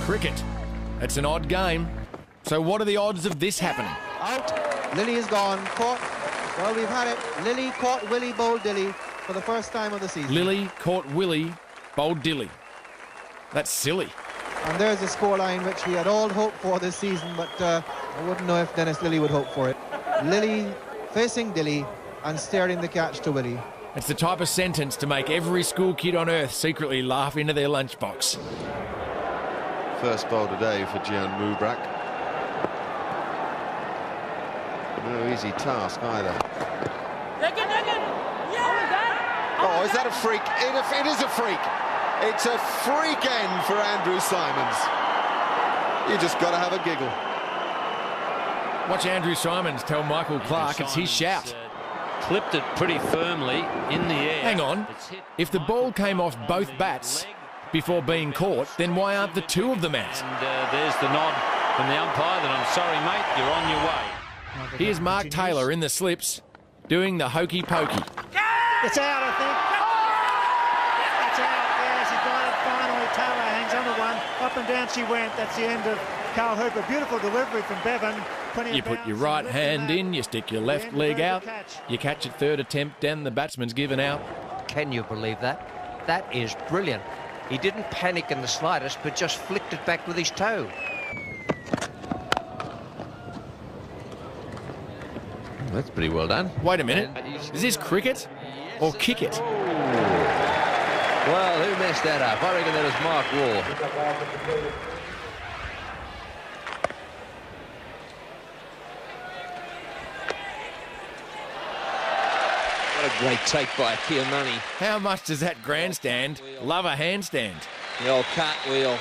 cricket. It's an odd game. So what are the odds of this happening? Out. Lily is gone. Caught. Well, we've had it. Lily caught Willie, bowled Dilly for the first time of the season. Lily caught Willie, bowled Dilly. That's silly. And there's a scoreline which we had all hoped for this season, but I wouldn't know if Dennis Lilly would hope for it. Lily facing Dilly and steering the catch to Willie. It's the type of sentence to make every school kid on earth secretly laugh into their lunchbox. First bowl today for Gian Mubrak. No easy task either. Oh, is that a freak? It is a freak. It's a freak end for Andrew Simons. You just got to have a giggle. Watch Andrew Simons tell Michael Clark it's his shout. Clipped it pretty firmly in the air. Hang on. If the ball came off both bats before being caught, then why aren't the two of them out? And there's the nod from the umpire that I'm sorry, mate, you're on your way. Here's Mark Taylor in the slips, doing the hokey pokey. It's out, I think. It's out, yes, he got it finally. Taylor hangs on to one. Up and down she went. That's the end of Carl Hooper. Beautiful delivery from Bevan. You put your right hand in, you stick your left leg out, you catch it third attempt, and the batsman's given out. Can you believe that? That is brilliant. He didn't panic in the slightest, but just flicked it back with his toe. That's pretty well done. Wait a minute. Is this cricket or kick it? Well, who messed that up? I reckon that was Mark Wall. What a great take by Kiyomani. How much does that grandstand love a handstand? The old cartwheel.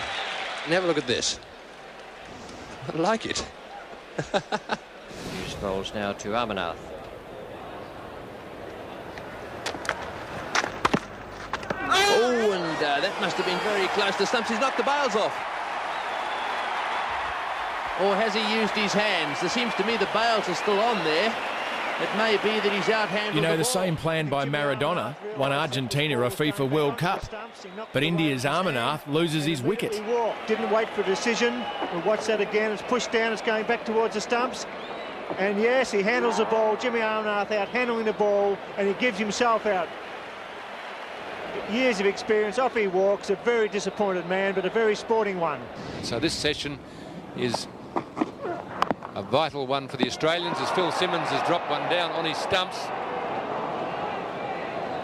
And have a look at this. I like it. Hughes bowls now to Amarnath. Oh, and that must have been very close to stumps. He's knocked the bails off. Or has he used his hands? There seems to me the bails are still on there. It may be that he's outhandled. You know, the ball. same plan by Maradona won Argentina a FIFA World Cup. But India's Amarnath loses his wicket. He walked, didn't wait for a decision. We'll watch that again. It's pushed down, it's going back towards the stumps. And yes, he handles the ball. Jimmy Amarnath out handling the ball, and he gives himself out. Years of experience, off he walks. A very disappointed man, but a very sporting one. So this session is a vital one for the Australians as Phil Simmons has dropped one down on his stumps.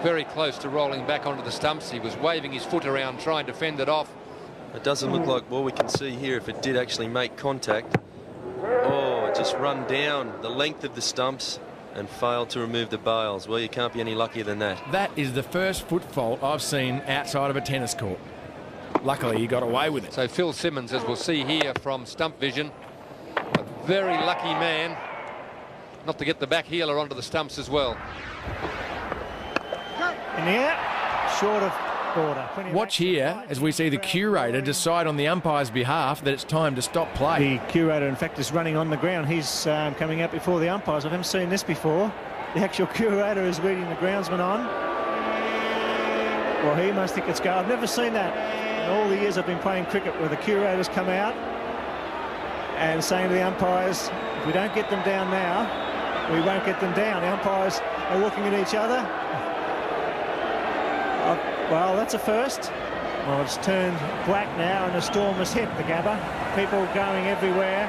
Very close to rolling back onto the stumps. He was waving his foot around trying to fend it off. It doesn't look like what we can see here if it did actually make contact. Oh, it just run down the length of the stumps and failed to remove the bails. Well, you can't be any luckier than that. That is the first foot fault I've seen outside of a tennis court. Luckily, he got away with it. So Phil Simmons, as we'll see here from stump vision, a very lucky man not to get the back heeler onto the stumps as well. In the air, short of border. Watch here as we see the curator decide on the umpire's behalf that it's time to stop play. The curator, in fact, is running on the ground. He's coming out before the umpires. I haven't seen this before. The actual curator is leading the groundsman on. Well, he must think it's go. I've never seen that in all the years I've been playing cricket, where the curators come out and saying to the umpires, if we don't get them down now, we won't get them down. The umpires are looking at each other. Well, that's a first. Well, it's turned black now and the storm has hit the Gabba. People going everywhere.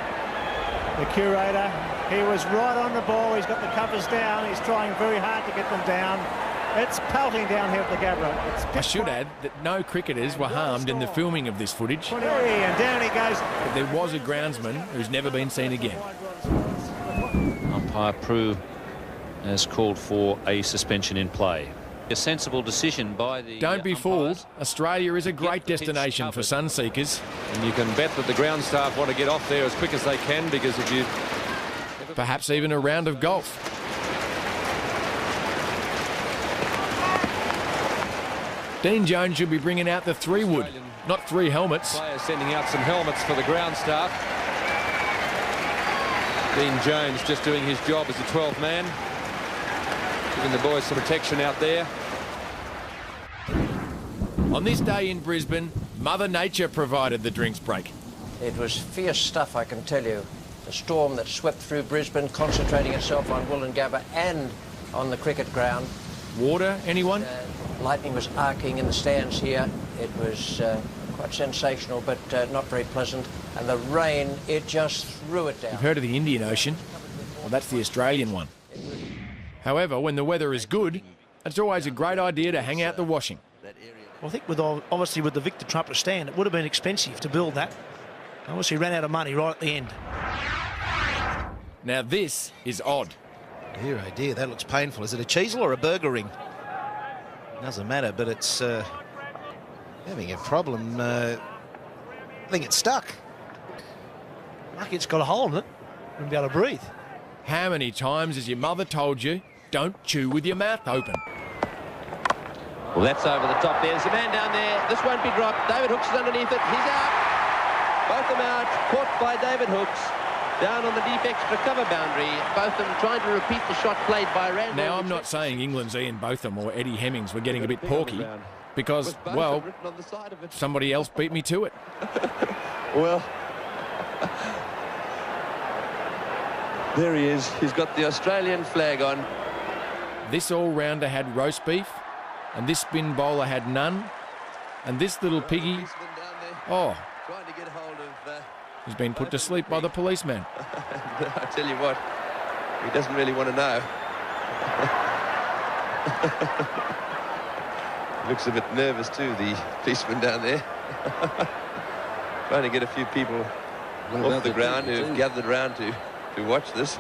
The curator, he was right on the ball. He's got the covers down. He's trying very hard to get them down. It's pelting down here at the Gabba. I should add that no cricketers were harmed in the filming of this footage. And down he goes. But there was a groundsman who's never been seen again. Umpire Prue has called for a suspension in play. A sensible decision by the Don't be fooled. Australia is a great destination for sun seekers. And you can bet that the ground staff want to get off there as quick as they can, because if you... Perhaps even a round of golf. Dean Jones should be bringing out the 3-wood, not 3 helmets. Players sending out some helmets for the ground staff. Dean Jones just doing his job as a 12th man, giving the boys some protection out there. On this day in Brisbane, Mother Nature provided the drinks break. It was fierce stuff, I can tell you. The storm that swept through Brisbane, concentrating itself on Wollongabba and on the cricket ground. Water, anyone? Lightning was arcing in the stands here. It was quite sensational, but not very pleasant. And the rain, it just threw it down. You've heard of the Indian Ocean? Well, that's the Australian one. However, when the weather is good, it's always a great idea to hang out the washing. Well, I think obviously with the Victor Trumpet stand, it would have been expensive to build that. Obviously ran out of money right at the end. Now this is odd. Dear, oh dear, that looks painful. Is it a Cheezel or a burger ring? Doesn't matter, but it's having a problem. I think it's stuck. Lucky it's got a hole in it. Wouldn't be able to breathe. How many times has your mother told you, don't chew with your mouth open? Well, that's over the top. There's a man down there. This won't be dropped. David Hooks is underneath it. He's out. Both of them out. Caught by David Hooks. Down on the deep extra cover boundary. Both of them trying to repeat the shot played by Randall. Now, I'm not saying England's Ian Botham or Eddie Hemmings were getting a bit porky because, well, somebody else beat me to it. Well, there he is. He's got the Australian flag on. This all-rounder had roast beef, and this spin bowler had none, and this little piggy, oh, Trying to get hold of... he's been put to sleep by the policeman. I tell you what, he doesn't really want to know. Looks a bit nervous too, the policeman down there. Trying to get a few people off the ground who've gathered around to watch this.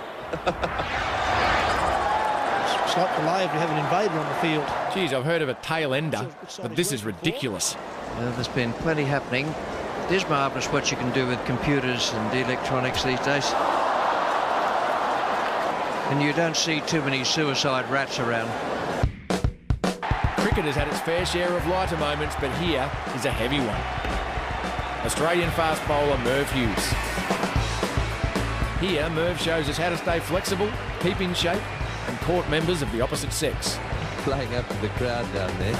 It's like the lay if you have an invader on the field. Geez, I've heard of a tail ender, but this is ridiculous. Well, there's been plenty happening. It is marvellous what you can do with computers and electronics these days. And you don't see too many suicide rats around. Cricket has had its fair share of lighter moments, but here is a heavy one. Australian fast bowler Merv Hughes. Here, Merv shows us how to stay flexible, keep in shape, and court members of the opposite sex. Playing up to the crowd down there.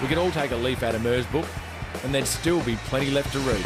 We could all take a leaf out of Merv's book, and there'd still be plenty left to read.